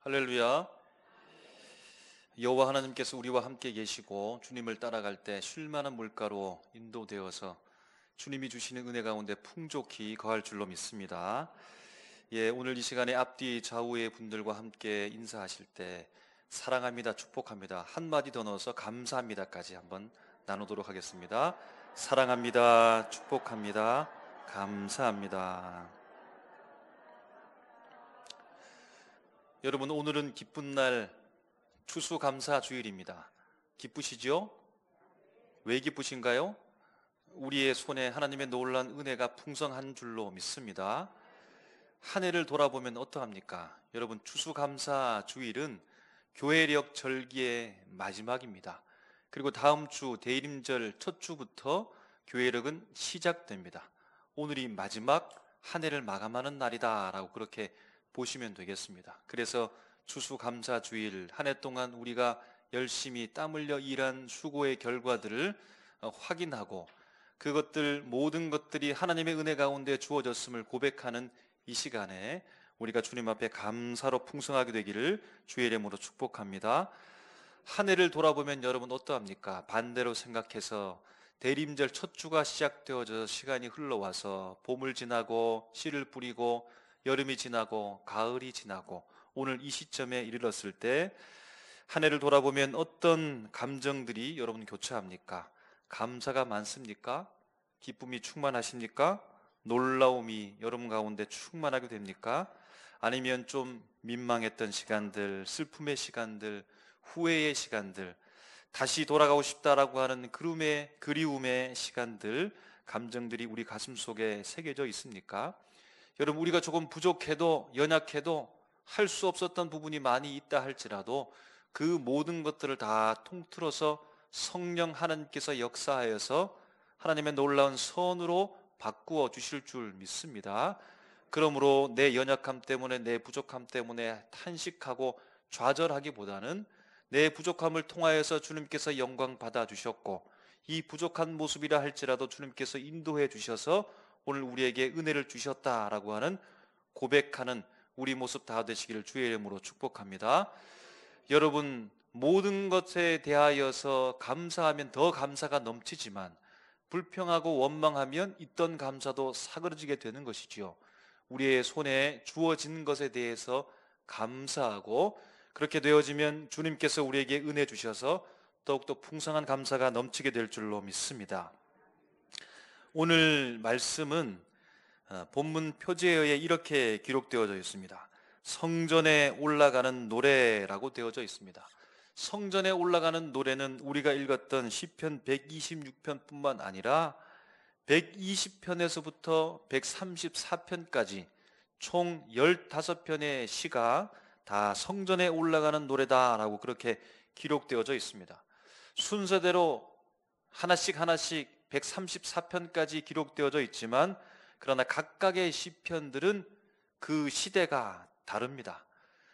할렐루야. 여호와 하나님께서 우리와 함께 계시고 주님을 따라갈 때 쉴만한 물가로 인도되어서 주님이 주시는 은혜 가운데 풍족히 거할 줄로 믿습니다. 오늘 이 시간에 앞뒤 좌우의 분들과 함께 인사하실 때 사랑합니다, 축복합니다, 한마디 더 넣어서 감사합니다까지 한번 나누도록 하겠습니다. 사랑합니다, 축복합니다, 감사합니다. 여러분, 오늘은 기쁜 날 추수감사 주일입니다. 기쁘시죠? 왜 기쁘신가요? 우리의 손에 하나님의 놀라운 은혜가 풍성한 줄로 믿습니다. 한 해를 돌아보면 어떠합니까? 여러분, 추수감사 주일은 교회력 절기의 마지막입니다. 그리고 다음 주 대림절 첫 주부터 교회력은 시작됩니다. 오늘이 마지막 한 해를 마감하는 날이다 라고 그렇게 보시면 되겠습니다. 그래서 추수감사 주일, 한 해 동안 우리가 열심히 땀 흘려 일한 수고의 결과들을 확인하고 그것들 모든 것들이 하나님의 은혜 가운데 주어졌음을 고백하는 이 시간에 우리가 주님 앞에 감사로 풍성하게 되기를 주의 이름으로 축복합니다. 한 해를 돌아보면 여러분 어떠합니까? 반대로 생각해서 대림절 첫 주가 시작되어져 시간이 흘러와서 봄을 지나고 씨를 뿌리고 여름이 지나고 가을이 지나고 오늘 이 시점에 이르렀을 때 한 해를 돌아보면 어떤 감정들이 여러분 교차합니까? 감사가 많습니까? 기쁨이 충만하십니까? 놀라움이 여러분 가운데 충만하게 됩니까? 아니면 좀 민망했던 시간들, 슬픔의 시간들, 후회의 시간들, 다시 돌아가고 싶다라고 하는 그리움의 시간들, 감정들이 우리 가슴 속에 새겨져 있습니까? 여러분, 우리가 조금 부족해도 연약해도 할 수 없었던 부분이 많이 있다 할지라도 그 모든 것들을 다 통틀어서 성령 하나님께서 역사하여서 하나님의 놀라운 선으로 바꾸어 주실 줄 믿습니다. 그러므로 내 연약함 때문에, 내 부족함 때문에 탄식하고 좌절하기보다는 내 부족함을 통하여서 주님께서 영광 받아 주셨고 이 부족한 모습이라 할지라도 주님께서 인도해 주셔서 오늘 우리에게 은혜를 주셨다라고 하는 고백하는 우리 모습 다 되시기를 주의 이름으로 축복합니다. 여러분, 모든 것에 대하여서 감사하면 더 감사가 넘치지만 불평하고 원망하면 있던 감사도 사그러지게 되는 것이지요. 우리의 손에 주어진 것에 대해서 감사하고 그렇게 되어지면 주님께서 우리에게 은혜 주셔서 더욱더 풍성한 감사가 넘치게 될 줄로 믿습니다. 오늘 말씀은 본문 표제어에 이렇게 기록되어져 있습니다. 성전에 올라가는 노래라고 되어져 있습니다. 성전에 올라가는 노래는 우리가 읽었던 시편 126편뿐만 아니라 120편에서부터 134편까지 총 15편의 시가 다 성전에 올라가는 노래다라고 그렇게 기록되어져 있습니다. 순서대로 하나씩 134편까지 기록되어져 있지만 그러나 각각의 시편들은 그 시대가 다릅니다.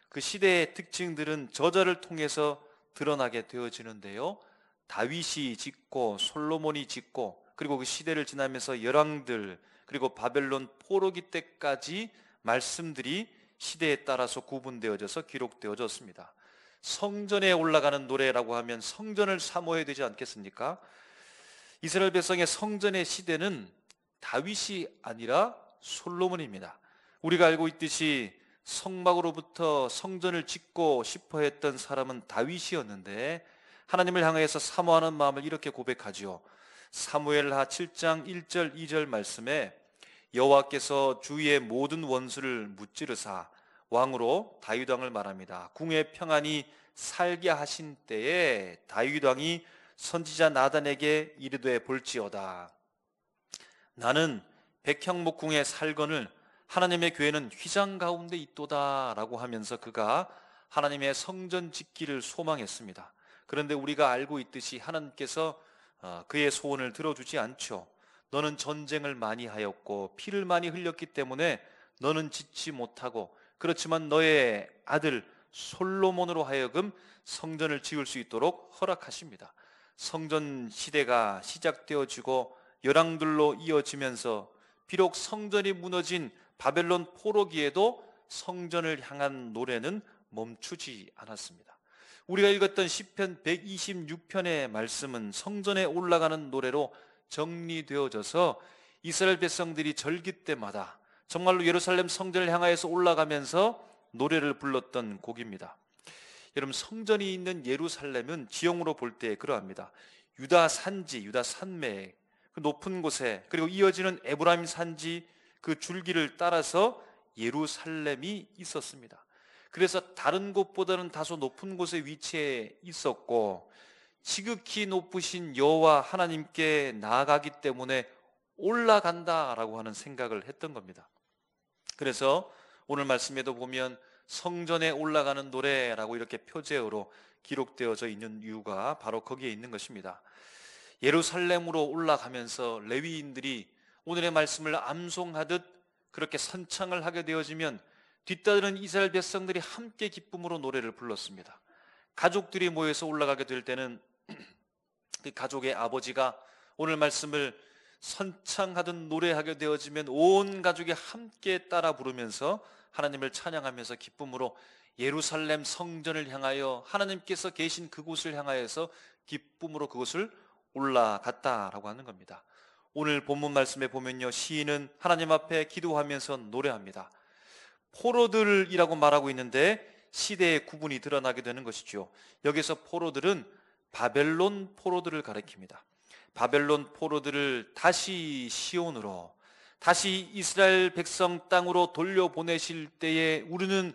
그 시대의 특징들은 저자를 통해서 드러나게 되어지는데요. 다윗이 짓고 솔로몬이 짓고 그리고 그 시대를 지나면서 열왕들 그리고 바벨론 포로기 때까지 말씀들이 시대에 따라서 구분되어져서 기록되어졌습니다. 성전에 올라가는 노래라고 하면 성전을 사모해야 되지 않겠습니까? 이스라엘 백성의 성전의 시대는 다윗이 아니라 솔로몬입니다. 우리가 알고 있듯이 성막으로부터 성전을 짓고 싶어 했던 사람은 다윗이었는데 하나님을 향해서 사모하는 마음을 이렇게 고백하지요. 사무엘하 7장 1절 2절 말씀에 여호와께서 주위의 모든 원수를 무찌르사 왕으로 다윗 왕을 말합니다. 궁의 평안이 살게 하신 때에 다윗 왕이 선지자 나단에게 이르되 볼지어다. 나는 백향목궁에 살거늘 하나님의 교회는 휘장 가운데 있도다 라고 하면서 그가 하나님의 성전 짓기를 소망했습니다. 그런데 우리가 알고 있듯이 하나님께서 그의 소원을 들어주지 않죠. 너는 전쟁을 많이 하였고 피를 많이 흘렸기 때문에 너는 짓지 못하고 그렇지만 너의 아들 솔로몬으로 하여금 성전을 지을 수 있도록 허락하십니다. 성전 시대가 시작되어지고 열왕들로 이어지면서 비록 성전이 무너진 바벨론 포로기에도 성전을 향한 노래는 멈추지 않았습니다. 우리가 읽었던 시편 126편의 말씀은 성전에 올라가는 노래로 정리되어져서 이스라엘 백성들이 절기 때마다 정말로 예루살렘 성전을 향하여서 올라가면서 노래를 불렀던 곡입니다. 여러분, 성전이 있는 예루살렘은 지형으로 볼 때 그러합니다. 유다 산지, 유다 산맥, 그 높은 곳에, 그리고 이어지는 에브라임 산지 그 줄기를 따라서 예루살렘이 있었습니다. 그래서 다른 곳보다는 다소 높은 곳에 위치해 있었고 지극히 높으신 여호와 하나님께 나아가기 때문에 올라간다라고 하는 생각을 했던 겁니다. 그래서 오늘 말씀에도 보면 성전에 올라가는 노래라고 이렇게 표제어로 기록되어져 있는 이유가 바로 거기에 있는 것입니다. 예루살렘으로 올라가면서 레위인들이 오늘의 말씀을 암송하듯 그렇게 선창을 하게 되어지면 뒤따르는 이스라엘 백성들이 함께 기쁨으로 노래를 불렀습니다. 가족들이 모여서 올라가게 될 때는 그 가족의 아버지가 오늘 말씀을 선창하듯 노래하게 되어지면 온 가족이 함께 따라 부르면서 하나님을 찬양하면서 기쁨으로 예루살렘 성전을 향하여 하나님께서 계신 그곳을 향하여서 기쁨으로 그곳을 올라갔다라고 하는 겁니다. 오늘 본문 말씀에 보면요, 시인은 하나님 앞에 기도하면서 노래합니다. 포로들이라고 말하고 있는데 시대의 구분이 드러나게 되는 것이죠. 여기서 포로들은 바벨론 포로들을 가리킵니다. 바벨론 포로들을 다시 시온으로, 다시 이스라엘 백성 땅으로 돌려보내실 때에 우리는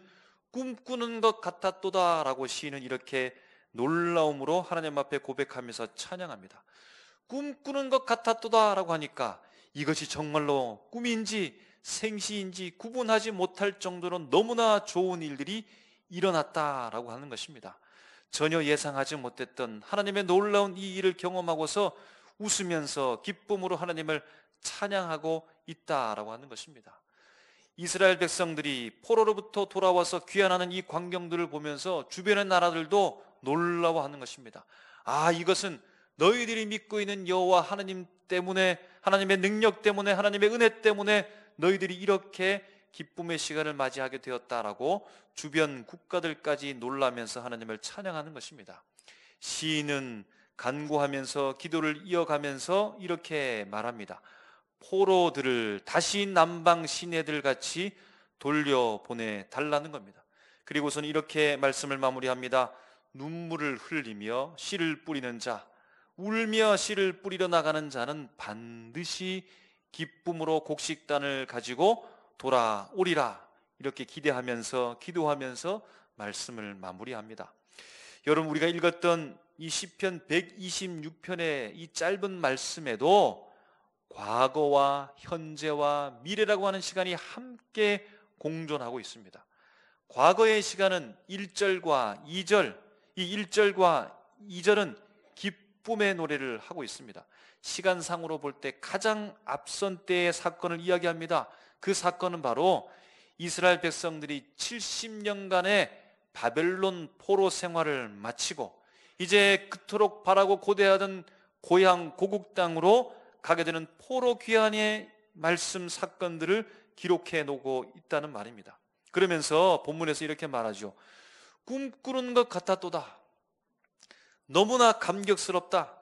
꿈꾸는 것 같았도다 라고 시인은 이렇게 놀라움으로 하나님 앞에 고백하면서 찬양합니다. 꿈꾸는 것 같았도다 라고 하니까 이것이 정말로 꿈인지 생시인지 구분하지 못할 정도로 너무나 좋은 일들이 일어났다라고 하는 것입니다. 전혀 예상하지 못했던 하나님의 놀라운 이 일을 경험하고서 웃으면서 기쁨으로 하나님을 찬양하고 있다라고 하는 것입니다. 이스라엘 백성들이 포로로부터 돌아와서 귀환하는 이 광경들을 보면서 주변의 나라들도 놀라워하는 것입니다. 아, 이것은 너희들이 믿고 있는 여호와 하나님 때문에, 하나님의 능력 때문에, 하나님의 은혜 때문에 너희들이 이렇게 기쁨의 시간을 맞이하게 되었다라고 주변 국가들까지 놀라면서 하나님을 찬양하는 것입니다. 시인은 간구하면서 기도를 이어가면서 이렇게 말합니다. 포로들을 다시 남방 시내들 같이 돌려보내 달라는 겁니다. 그리고서는 이렇게 말씀을 마무리합니다. 눈물을 흘리며 씨를 뿌리는 자, 울며 씨를 뿌리러 나가는 자는 반드시 기쁨으로 곡식단을 가지고 돌아오리라. 이렇게 기대하면서 기도하면서 말씀을 마무리합니다. 여러분, 우리가 읽었던 이 시편 126편의 이 짧은 말씀에도 과거와 현재와 미래라고 하는 시간이 함께 공존하고 있습니다. 과거의 시간은 1절과 2절, 이 1절과 2절은 기쁨의 노래를 하고 있습니다. 시간상으로 볼 때 가장 앞선 때의 사건을 이야기합니다. 그 사건은 바로 이스라엘 백성들이 70년간의 바벨론 포로 생활을 마치고 이제 그토록 바라고 고대하던 고향 고국 땅으로 가게 되는 포로 귀환의 말씀 사건들을 기록해 놓고 있다는 말입니다. 그러면서 본문에서 이렇게 말하죠. 꿈꾸는 것 같았도다. 너무나 감격스럽다.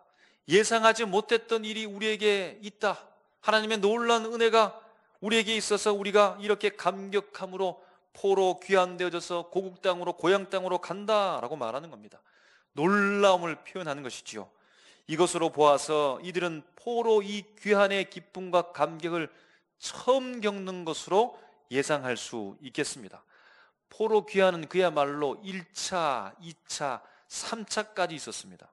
예상하지 못했던 일이 우리에게 있다. 하나님의 놀라운 은혜가 우리에게 있어서 우리가 이렇게 감격함으로 포로 귀환되어져서 고국 땅으로, 고향 땅으로 간다라고 말하는 겁니다. 놀라움을 표현하는 것이지요. 이것으로 보아서 이들은 포로 이 귀환의 기쁨과 감격을 처음 겪는 것으로 예상할 수 있겠습니다. 포로 귀환은 그야말로 1차, 2차, 3차까지 있었습니다.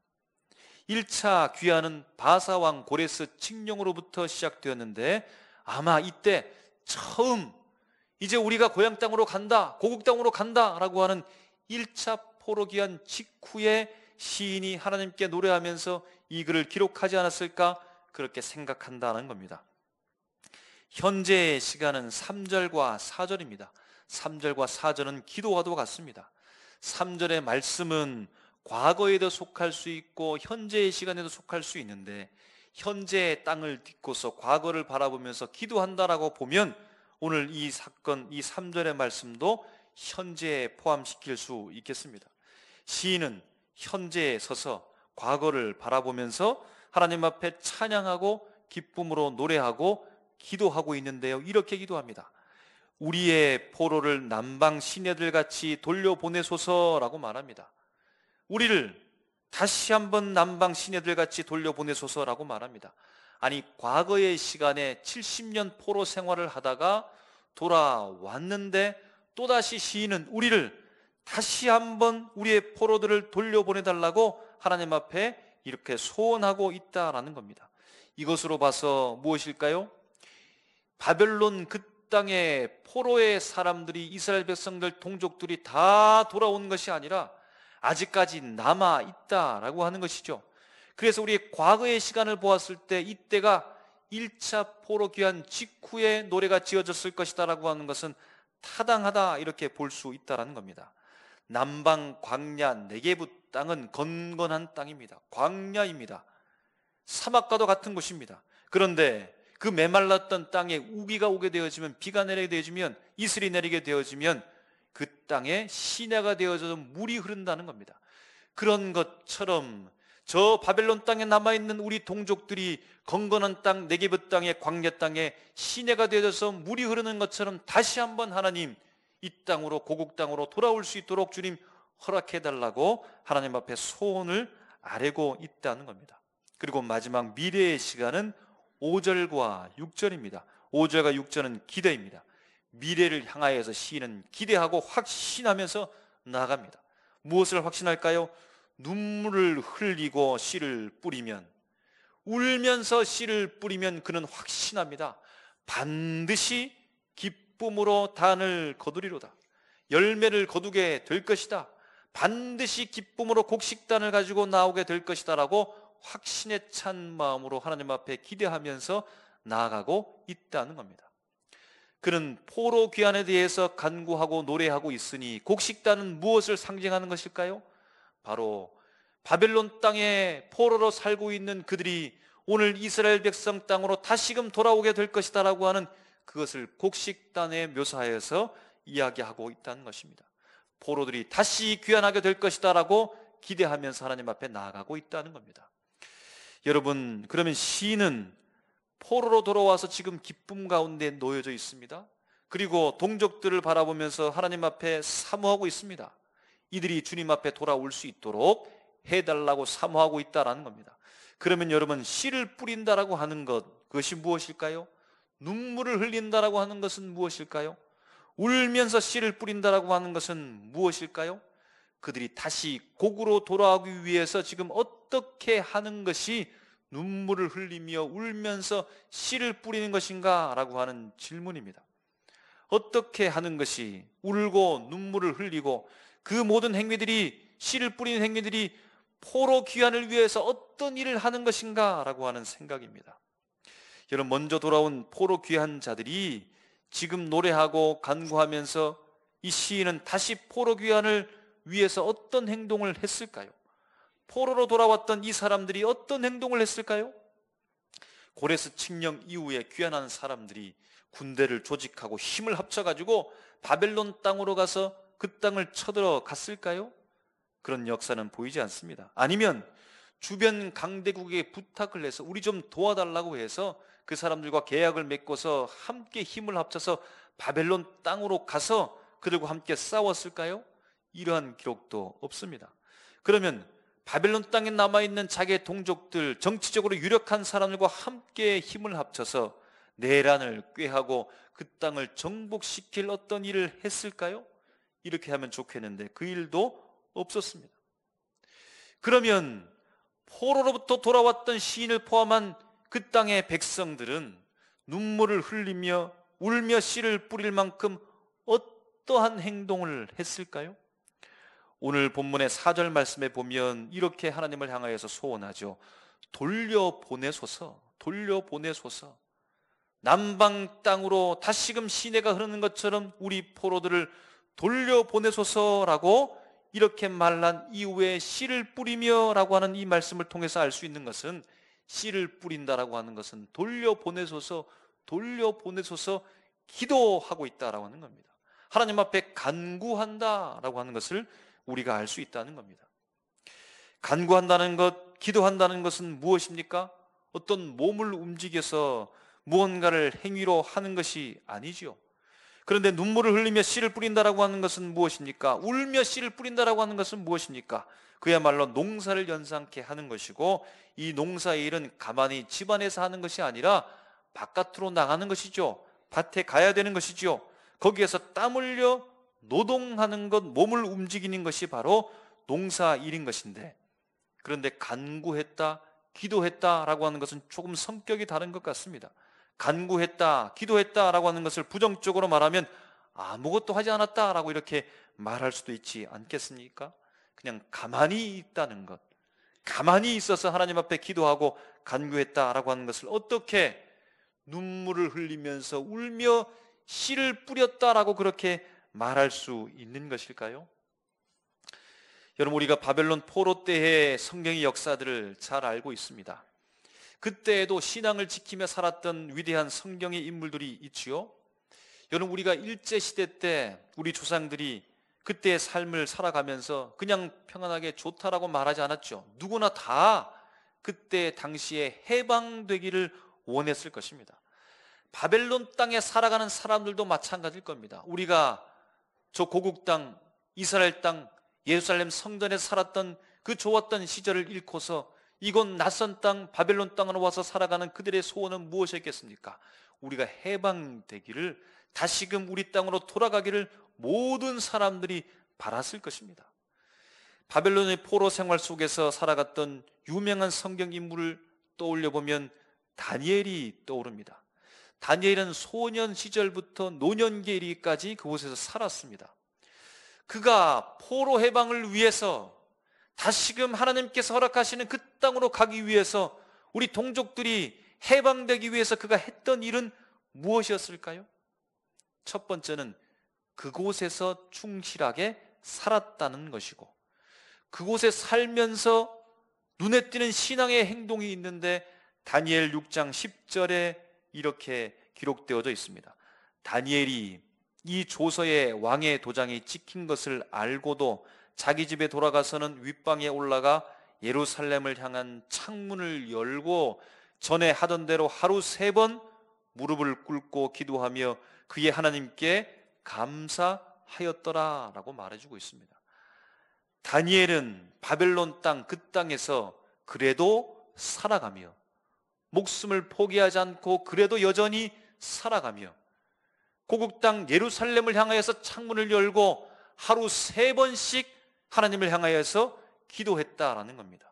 1차 귀환은 바사왕 고레스 칙령으로부터 시작되었는데 아마 이때 처음 이제 우리가 고향 땅으로 간다, 고국 땅으로 간다라고 하는 1차 포로 귀환 직후에 시인이 하나님께 노래하면서 이 글을 기록하지 않았을까 그렇게 생각한다는 겁니다. 현재의 시간은 3절과 4절입니다. 3절과 4절은 기도와도 같습니다. 3절의 말씀은 과거에도 속할 수 있고 현재의 시간에도 속할 수 있는데 현재의 땅을 딛고서 과거를 바라보면서 기도한다라고 보면 오늘 이 사건, 이 3절의 말씀도 현재에 포함시킬 수 있겠습니다. 시인은 현재에 서서 과거를 바라보면서 하나님 앞에 찬양하고 기쁨으로 노래하고 기도하고 있는데요, 이렇게 기도합니다. 우리의 포로를 남방 시내들 같이 돌려보내소서라고 말합니다. 우리를 다시 한번 남방 시내들 같이 돌려보내소서라고 말합니다. 아니, 과거의 시간에 70년 포로 생활을 하다가 돌아왔는데 또다시 시인은 우리를 다시 한번 우리의 포로들을 돌려보내달라고 하나님 앞에 이렇게 소원하고 있다라는 겁니다. 이것으로 봐서 무엇일까요? 바벨론 그 땅의 포로의 사람들이, 이스라엘 백성들, 동족들이 다 돌아온 것이 아니라 아직까지 남아 있다라고 하는 것이죠. 그래서 우리의 과거의 시간을 보았을 때 이때가 1차 포로 귀환 직후에 노래가 지어졌을 것이다라고 하는 것은 타당하다, 이렇게 볼 수 있다라는 겁니다. 남방 광야 네게부 땅은 건건한 땅입니다. 광야입니다. 사막과도 같은 곳입니다. 그런데 그 메말랐던 땅에 우기가 오게 되어지면, 비가 내리게 되어지면, 이슬이 내리게 되어지면 그 땅에 시내가 되어져서 물이 흐른다는 겁니다. 그런 것처럼 저 바벨론 땅에 남아있는 우리 동족들이 건건한 땅, 네게부 땅의 광야 땅에 시내가 되어져서 물이 흐르는 것처럼 다시 한번 하나님 이 땅으로, 고국 땅으로 돌아올 수 있도록 주님 허락해달라고 하나님 앞에 소원을 아뢰고 있다는 겁니다. 그리고 마지막 미래의 시간은 5절과 6절입니다. 5절과 6절은 기대입니다. 미래를 향하여서 시인은 기대하고 확신하면서 나아갑니다. 무엇을 확신할까요? 눈물을 흘리고 씨를 뿌리면, 울면서 씨를 뿌리면 그는 확신합니다. 반드시 기쁨으로 단을 거두리로다. 열매를 거두게 될 것이다. 반드시 기쁨으로 곡식단을 가지고 나오게 될 것이다 라고 확신에 찬 마음으로 하나님 앞에 기대하면서 나아가고 있다는 겁니다. 그는 포로 귀환에 대해서 간구하고 노래하고 있으니 곡식단은 무엇을 상징하는 것일까요? 바로 바벨론 땅에 포로로 살고 있는 그들이 오늘 이스라엘 백성 땅으로 다시금 돌아오게 될 것이다 라고 하는 그것을 곡식단에 묘사하여서 이야기하고 있다는 것입니다. 포로들이 다시 귀환하게 될 것이다 라고 기대하면서 하나님 앞에 나아가고 있다는 겁니다. 여러분, 그러면 시인은 포로로 돌아와서 지금 기쁨 가운데 놓여져 있습니다. 그리고 동족들을 바라보면서 하나님 앞에 사모하고 있습니다. 이들이 주님 앞에 돌아올 수 있도록 해달라고 사모하고 있다라는 겁니다. 그러면 여러분, 씨를 뿌린다라고 하는 것, 그것이 무엇일까요? 눈물을 흘린다라고 하는 것은 무엇일까요? 울면서 씨를 뿌린다라고 하는 것은 무엇일까요? 그들이 다시 곡으로 돌아오기 위해서 지금 어떻게 하는 것이 눈물을 흘리며 울면서 씨를 뿌리는 것인가? 라고 하는 질문입니다. 어떻게 하는 것이, 울고 눈물을 흘리고 그 모든 행위들이, 씨를 뿌리는 행위들이 포로 귀환을 위해서 어떤 일을 하는 것인가? 라고 하는 생각입니다. 여러분, 먼저 돌아온 포로 귀환자들이 지금 노래하고 간구하면서 이 시인은 다시 포로 귀환을 위해서 어떤 행동을 했을까요? 포로로 돌아왔던 이 사람들이 어떤 행동을 했을까요? 고레스 칙령 이후에 귀환한 사람들이 군대를 조직하고 힘을 합쳐가지고 바벨론 땅으로 가서 그 땅을 쳐들어 갔을까요? 그런 역사는 보이지 않습니다. 아니면 주변 강대국에 부탁을 해서 우리 좀 도와달라고 해서 그 사람들과 계약을 맺고서 함께 힘을 합쳐서 바벨론 땅으로 가서 그들과 함께 싸웠을까요? 이러한 기록도 없습니다. 그러면 바벨론 땅에 남아있는 자기의 동족들, 정치적으로 유력한 사람들과 함께 힘을 합쳐서 내란을 꾀하고 그 땅을 정복시킬 어떤 일을 했을까요? 이렇게 하면 좋겠는데 그 일도 없었습니다. 그러면 포로로부터 돌아왔던 시인을 포함한 그 땅의 백성들은 눈물을 흘리며 울며 씨를 뿌릴 만큼 어떠한 행동을 했을까요? 오늘 본문의 4절 말씀에 보면 이렇게 하나님을 향하여서 소원하죠. 돌려보내소서, 돌려보내소서. 남방 땅으로 다시금 시내가 흐르는 것처럼 우리 포로들을 돌려보내소서라고 이렇게 말한 이후에 씨를 뿌리며 라고 하는 이 말씀을 통해서 알 수 있는 것은, 씨를 뿌린다라고 하는 것은 돌려보내소서, 돌려보내소서 기도하고 있다라고 하는 겁니다. 하나님 앞에 간구한다라고 하는 것을 우리가 알 수 있다는 겁니다. 간구한다는 것, 기도한다는 것은 무엇입니까? 어떤 몸을 움직여서 무언가를 행위로 하는 것이 아니지요. 그런데 눈물을 흘리며 씨를 뿌린다라고 하는 것은 무엇입니까? 울며 씨를 뿌린다라고 하는 것은 무엇입니까? 그야말로 농사를 연상케 하는 것이고, 이 농사의 일은 가만히 집안에서 하는 것이 아니라 바깥으로 나가는 것이죠. 밭에 가야 되는 것이죠. 거기에서 땀 흘려 노동하는 것, 몸을 움직이는 것이 바로 농사 일인 것인데, 그런데 간구했다, 기도했다라고 하는 것은 조금 성격이 다른 것 같습니다. 간구했다, 기도했다라고 하는 것을 부정적으로 말하면 아무것도 하지 않았다라고 이렇게 말할 수도 있지 않겠습니까? 그냥 가만히 있다는 것, 가만히 있어서 하나님 앞에 기도하고 간구했다라고 하는 것을 어떻게 눈물을 흘리면서 울며 씨를 뿌렸다라고 그렇게 말할 수 있는 것일까요? 여러분, 우리가 바벨론 포로 때의 성경의 역사들을 잘 알고 있습니다. 그때에도 신앙을 지키며 살았던 위대한 성경의 인물들이 있지요. 여러분, 우리가 일제시대 때 우리 조상들이 그때의 삶을 살아가면서 그냥 평안하게 좋다라고 말하지 않았죠. 누구나 다 그때 당시에 해방되기를 원했을 것입니다. 바벨론 땅에 살아가는 사람들도 마찬가지일 겁니다. 우리가 저 고국 땅, 이스라엘 땅, 예루살렘 성전에서 살았던 그 좋았던 시절을 잃고서 이곳 낯선 땅, 바벨론 땅으로 와서 살아가는 그들의 소원은 무엇이었겠습니까? 우리가 해방되기를, 다시금 우리 땅으로 돌아가기를 모든 사람들이 바랐을 것입니다. 바벨론의 포로 생활 속에서 살아갔던 유명한 성경 인물을 떠올려 보면 다니엘이 떠오릅니다. 다니엘은 소년 시절부터 노년기에 이르기까지 그곳에서 살았습니다. 그가 포로 해방을 위해서 다시금 하나님께서 허락하시는 그 땅으로 가기 위해서, 우리 동족들이 해방되기 위해서 그가 했던 일은 무엇이었을까요? 첫 번째는 그곳에서 충실하게 살았다는 것이고, 그곳에 살면서 눈에 띄는 신앙의 행동이 있는데 다니엘 6장 10절에 이렇게 기록되어져 있습니다. 다니엘이 이 조서에 왕의 도장이 찍힌 것을 알고도 자기 집에 돌아가서는 윗방에 올라가 예루살렘을 향한 창문을 열고 전에 하던 대로 하루 3번 무릎을 꿇고 기도하며 그의 하나님께 감사하였더라라고 말해주고 있습니다. 다니엘은 바벨론 땅, 그 땅에서 그래도 살아가며, 목숨을 포기하지 않고 그래도 여전히 살아가며, 고국 땅 예루살렘을 향하여서 창문을 열고 하루 3번씩 하나님을 향하여서 기도했다라는 겁니다.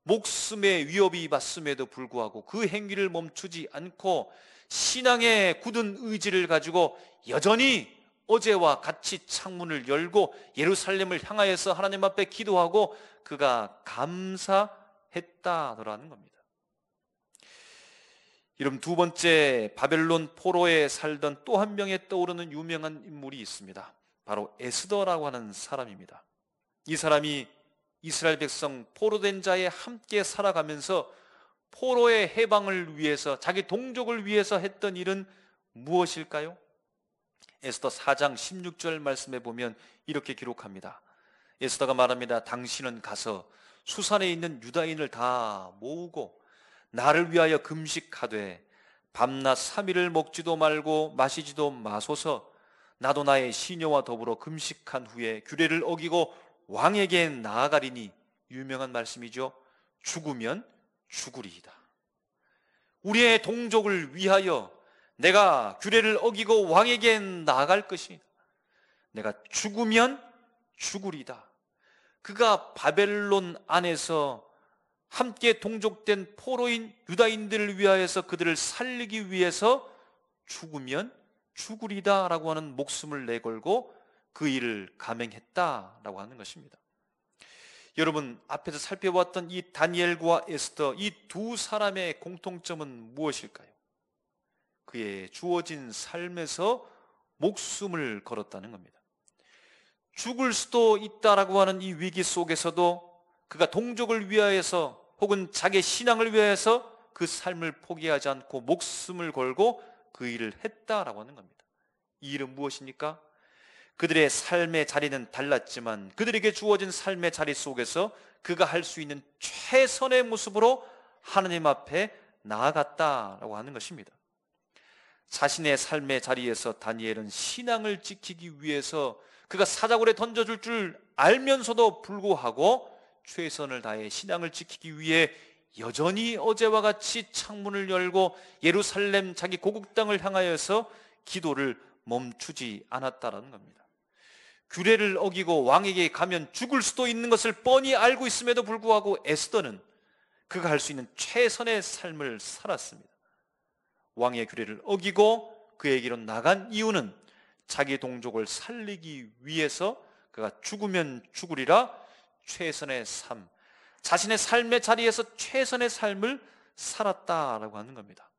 목숨의 위협이 받음에도 불구하고 그 행위를 멈추지 않고 신앙의 굳은 의지를 가지고 여전히 어제와 같이 창문을 열고 예루살렘을 향하여서 하나님 앞에 기도하고 그가 감사했다라는 겁니다. 여러분, 두 번째, 바벨론 포로에 살던 또 한 명의 떠오르는 유명한 인물이 있습니다. 바로 에스더라고 하는 사람입니다. 이 사람이 이스라엘 백성 포로된 자에 함께 살아가면서 포로의 해방을 위해서, 자기 동족을 위해서 했던 일은 무엇일까요? 에스더 4장 16절 말씀에 보면 이렇게 기록합니다. 에스더가 말합니다. 당신은 가서 수산에 있는 유다인을 다 모으고 나를 위하여 금식하되 밤낮 3일을 먹지도 말고 마시지도 마소서. 나도 나의 시녀와 더불어 금식한 후에 규례를 어기고 왕에게 나아가리니, 유명한 말씀이죠. 죽으면 죽으리이다. 우리의 동족을 위하여 내가 규례를 어기고 왕에게 나아갈 것이다. 내가 죽으면 죽으리다. 그가 바벨론 안에서 함께 동족된 포로인 유다인들을 위하여서 그들을 살리기 위해서 죽으면 죽으리다라고 하는 목숨을 내걸고 그 일을 감행했다라고 하는 것입니다. 여러분, 앞에서 살펴봤던 이 다니엘과 에스더, 이 두 사람의 공통점은 무엇일까요? 그의 주어진 삶에서 목숨을 걸었다는 겁니다. 죽을 수도 있다라고 하는 이 위기 속에서도 그가 동족을 위하여서 혹은 자기 신앙을 위하여서 그 삶을 포기하지 않고 목숨을 걸고 그 일을 했다라고 하는 겁니다. 이 일은 무엇입니까? 그들의 삶의 자리는 달랐지만 그들에게 주어진 삶의 자리 속에서 그가 할 수 있는 최선의 모습으로 하나님 앞에 나아갔다라고 하는 것입니다. 자신의 삶의 자리에서 다니엘은 신앙을 지키기 위해서 그가 사자굴에 던져줄 줄 알면서도 불구하고 최선을 다해 신앙을 지키기 위해 여전히 어제와 같이 창문을 열고 예루살렘 자기 고국 땅을 향하여서 기도를 멈추지 않았다라는 겁니다. 규례를 어기고 왕에게 가면 죽을 수도 있는 것을 뻔히 알고 있음에도 불구하고 에스더는 그가 할 수 있는 최선의 삶을 살았습니다. 왕의 규례를 어기고 그에게로 나간 이유는 자기 동족을 살리기 위해서 그가 죽으면 죽으리라 최선의 삶, 자신의 삶의 자리에서 최선의 삶을 살았다라고 하는 겁니다.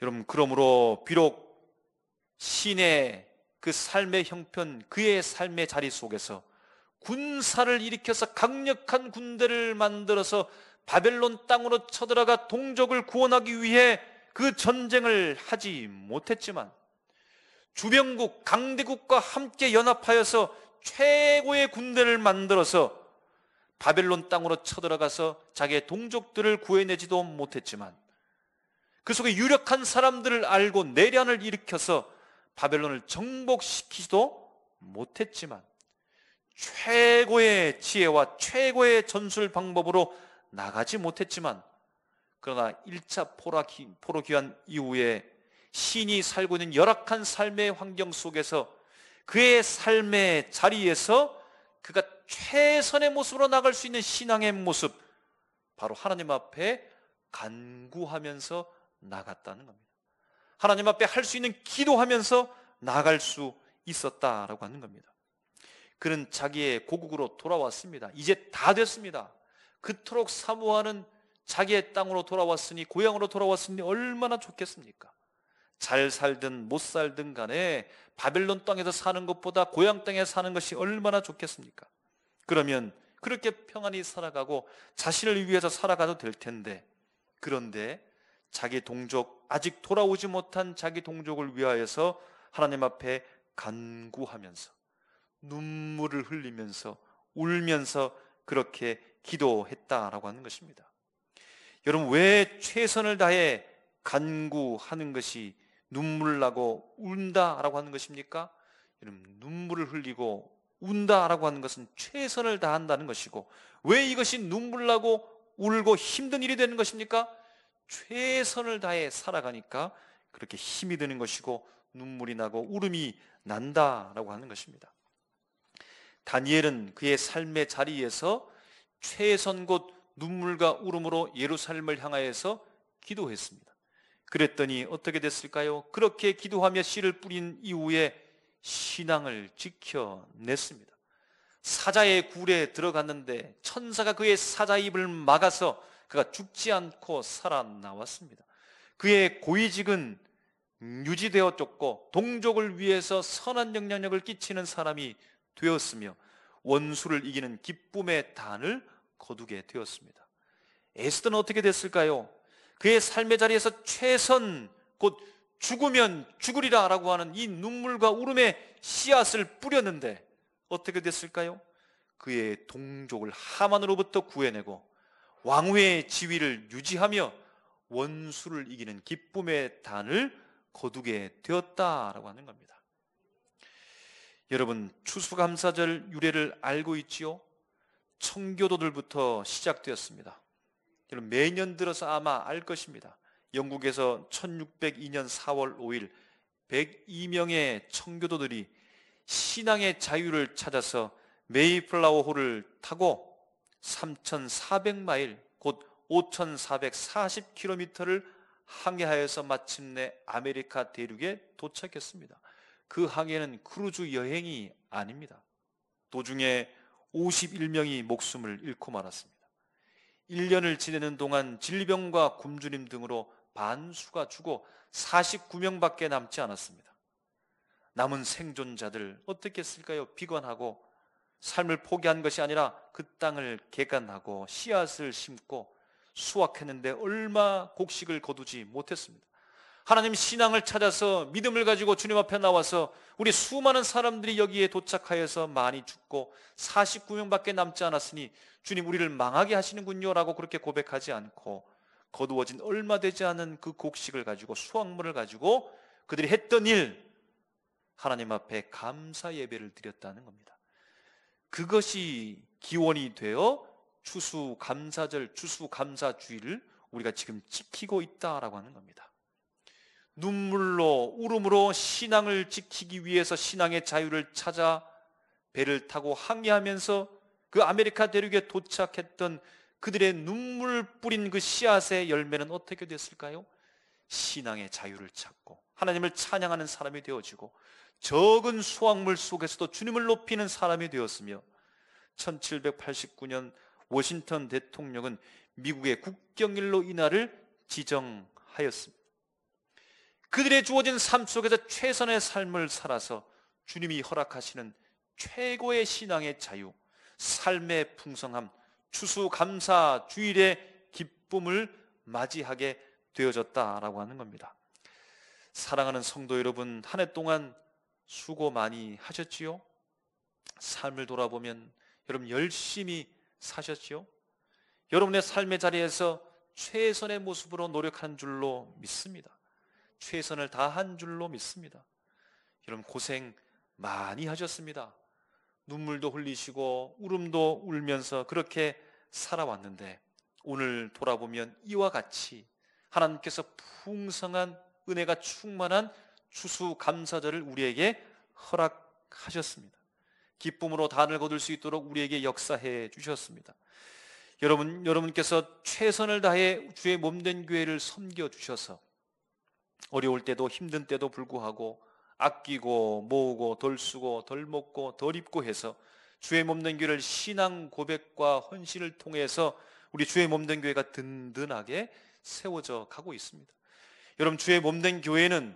여러분, 그러므로 비록 신의 그 삶의 형편, 그의 삶의 자리 속에서 군사를 일으켜서 강력한 군대를 만들어서 바벨론 땅으로 쳐들어가 동족을 구원하기 위해 그 전쟁을 하지 못했지만 주변국, 강대국과 함께 연합하여서 최고의 군대를 만들어서 바벨론 땅으로 쳐들어가서 자기의 동족들을 구해내지도 못했지만 그 속에 유력한 사람들을 알고 내란을 일으켜서 바벨론을 정복시키지도 못했지만 최고의 지혜와 최고의 전술 방법으로 나가지 못했지만 그러나 1차 포로 귀환 이후에 신이 살고 있는 열악한 삶의 환경 속에서 그의 삶의 자리에서 그가 최선의 모습으로 나갈 수 있는 신앙의 모습, 바로 하나님 앞에 간구하면서 나갔다는 겁니다. 하나님 앞에 할 수 있는 기도하면서 나갈 수 있었다라고 하는 겁니다. 그는 자기의 고국으로 돌아왔습니다. 이제 다 됐습니다. 그토록 사모하는 자기의 땅으로 돌아왔으니, 고향으로 돌아왔으니 얼마나 좋겠습니까? 잘 살든 못 살든 간에 바벨론 땅에서 사는 것보다 고향 땅에 사는 것이 얼마나 좋겠습니까? 그러면 그렇게 평안히 살아가고 자신을 위해서 살아가도 될 텐데, 그런데 자기 동족, 아직 돌아오지 못한 자기 동족을 위하여서 하나님 앞에 간구하면서 눈물을 흘리면서 울면서 그렇게 기도했다라고 하는 것입니다. 여러분, 왜 최선을 다해 간구하는 것이 눈물 나고 운다라고 하는 것입니까? 여러분, 눈물을 흘리고 운다라고 하는 것은 최선을 다한다는 것이고, 왜 이것이 눈물 나고 울고 힘든 일이 되는 것입니까? 최선을 다해 살아가니까 그렇게 힘이 드는 것이고 눈물이 나고 울음이 난다라고 하는 것입니다. 다니엘은 그의 삶의 자리에서 최선 곧 눈물과 울음으로 예루살렘을 향하여서 기도했습니다. 그랬더니 어떻게 됐을까요? 그렇게 기도하며 씨를 뿌린 이후에 신앙을 지켜냈습니다. 사자의 굴에 들어갔는데 천사가 그의 사자 입을 막아서 그가 죽지 않고 살아나왔습니다. 그의 고위직은 유지되었고 동족을 위해서 선한 영향력을 끼치는 사람이 되었으며 원수를 이기는 기쁨의 단을 거두게 되었습니다. 에스더는 어떻게 됐을까요? 그의 삶의 자리에서 최선, 곧 죽으면 죽으리라 라고 하는 이 눈물과 울음의 씨앗을 뿌렸는데 어떻게 됐을까요? 그의 동족을 하만으로부터 구해내고 왕후의 지위를 유지하며 원수를 이기는 기쁨의 단을 거두게 되었다라고 하는 겁니다. 여러분, 추수감사절 유래를 알고 있지요? 청교도들부터 시작되었습니다. 여러분, 매년 들어서 아마 알 것입니다. 영국에서 1602년 4월 5일 102명의 청교도들이 신앙의 자유를 찾아서 메이플라워호를 타고 3,400마일, 곧 5,440km를 항해하여서 마침내 아메리카 대륙에 도착했습니다. 그 항해는 크루즈 여행이 아닙니다. 도중에 51명이 목숨을 잃고 말았습니다. 1년을 지내는 동안 질병과 굶주림 등으로 반수가 죽어 49명밖에 남지 않았습니다. 남은 생존자들 어떻게 했을까요? 비관하고 삶을 포기한 것이 아니라 그 땅을 개간하고 씨앗을 심고 수확했는데 얼마 곡식을 거두지 못했습니다. 하나님 신앙을 찾아서 믿음을 가지고 주님 앞에 나와서 우리 수많은 사람들이 여기에 도착하여서 많이 죽고 49명밖에 남지 않았으니 주님 우리를 망하게 하시는군요 라고 그렇게 고백하지 않고 거두어진 얼마 되지 않은 그 곡식을 가지고 수확물을 가지고 그들이 했던 일, 하나님 앞에 감사 예배를 드렸다는 겁니다. 그것이 기원이 되어 추수감사절, 추수감사주의를 우리가 지금 지키고 있다라고 하는 겁니다. 눈물로, 울음으로 신앙을 지키기 위해서 신앙의 자유를 찾아 배를 타고 항해하면서 그 아메리카 대륙에 도착했던 그들의 눈물 뿌린 그 씨앗의 열매는 어떻게 됐을까요? 신앙의 자유를 찾고 하나님을 찬양하는 사람이 되어지고 적은 수확물 속에서도 주님을 높이는 사람이 되었으며 1789년 워싱턴 대통령은 미국의 국경일로 이날을 지정하였습니다. 그들의 주어진 삶 속에서 최선의 삶을 살아서 주님이 허락하시는 최고의 신앙의 자유, 삶의 풍성함, 추수감사 주일의 기쁨을 맞이하게 되어졌다라고 하는 겁니다. 사랑하는 성도 여러분, 한 해 동안 수고 많이 하셨지요? 삶을 돌아보면 여러분 열심히 사셨지요? 여러분의 삶의 자리에서 최선의 모습으로 노력한 줄로 믿습니다. 최선을 다한 줄로 믿습니다. 여러분 고생 많이 하셨습니다. 눈물도 흘리시고 울음도 울면서 그렇게 살아왔는데 오늘 돌아보면 이와 같이 하나님께서 풍성한 은혜가 충만한 추수감사절을 우리에게 허락하셨습니다. 기쁨으로 단을 거둘 수 있도록 우리에게 역사해 주셨습니다. 여러분께서 최선을 다해 주의 몸된 교회를 섬겨주셔서 어려울 때도 힘든 때도 불구하고 아끼고 모으고 덜 쓰고 덜 먹고 덜 입고 해서 주의 몸된 교회를 신앙 고백과 헌신을 통해서 우리 주의 몸된 교회가 든든하게 세워져 가고 있습니다. 여러분 주의 몸된 교회는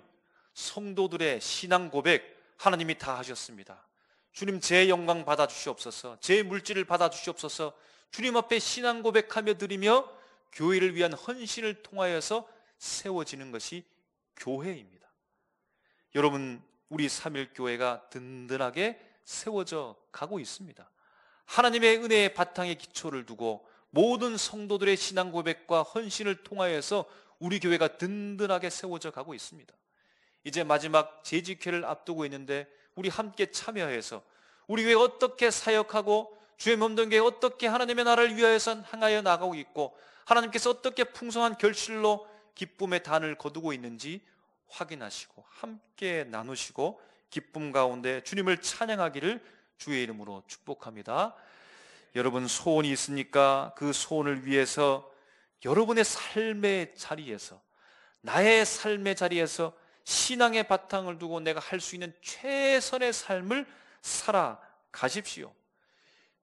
성도들의 신앙 고백 하나님이 다 하셨습니다. 주님 제 영광 받아주시옵소서, 제 물질을 받아주시옵소서, 주님 앞에 신앙 고백하며 드리며 교회를 위한 헌신을 통하여서 세워지는 것이 교회입니다. 여러분 우리 삼일교회가 든든하게 세워져 가고 있습니다. 하나님의 은혜의 바탕에 기초를 두고 모든 성도들의 신앙 고백과 헌신을 통하여서 우리 교회가 든든하게 세워져 가고 있습니다. 이제 마지막 재직회를 앞두고 있는데 우리 함께 참여해서 우리 교회 어떻게 사역하고 주의 몸된 교회 어떻게 하나님의 나라를 위하여서 향하여 나가고 있고 하나님께서 어떻게 풍성한 결실로 기쁨의 단을 거두고 있는지 확인하시고 함께 나누시고 기쁨 가운데 주님을 찬양하기를 주의 이름으로 축복합니다. 여러분 소원이 있습니까? 그 소원을 위해서 여러분의 삶의 자리에서, 나의 삶의 자리에서 신앙의 바탕을 두고 내가 할 수 있는 최선의 삶을 살아가십시오.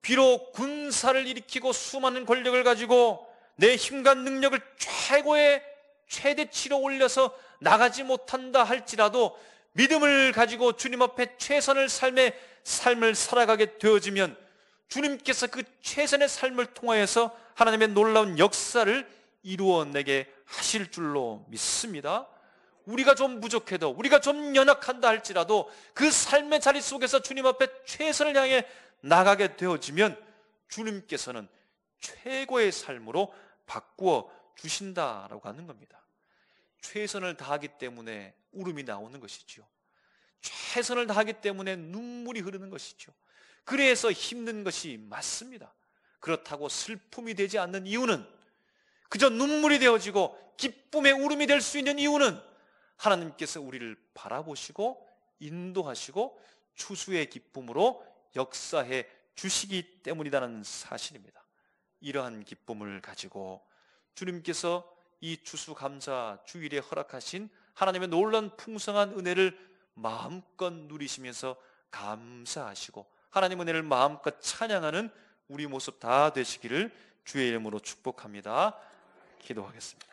비록 군사를 일으키고 수많은 권력을 가지고 내 힘과 능력을 최고의 최대치로 올려서 나가지 못한다 할지라도 믿음을 가지고 주님 앞에 최선의 삶을 살아가게 되어지면 주님께서 그 최선의 삶을 통하여서 하나님의 놀라운 역사를 이루어내게 하실 줄로 믿습니다. 우리가 좀 부족해도, 우리가 좀 연약한다 할지라도 그 삶의 자리 속에서 주님 앞에 최선을 향해 나가게 되어지면 주님께서는 최고의 삶으로 바꾸어 주신다라고 하는 겁니다. 최선을 다하기 때문에 울음이 나오는 것이죠. 최선을 다하기 때문에 눈물이 흐르는 것이죠. 그래서 힘든 것이 맞습니다. 그렇다고 슬픔이 되지 않는 이유는, 그저 눈물이 되어지고 기쁨의 울음이 될 수 있는 이유는 하나님께서 우리를 바라보시고 인도하시고 추수의 기쁨으로 역사해 주시기 때문이라는 사실입니다. 이러한 기쁨을 가지고 주님께서 이 추수감사 주일에 허락하신 하나님의 놀라운 풍성한 은혜를 마음껏 누리시면서 감사하시고 하나님의 은혜를 마음껏 찬양하는 우리 모습 다 되시기를 주의 이름으로 축복합니다. 기도하겠습니다.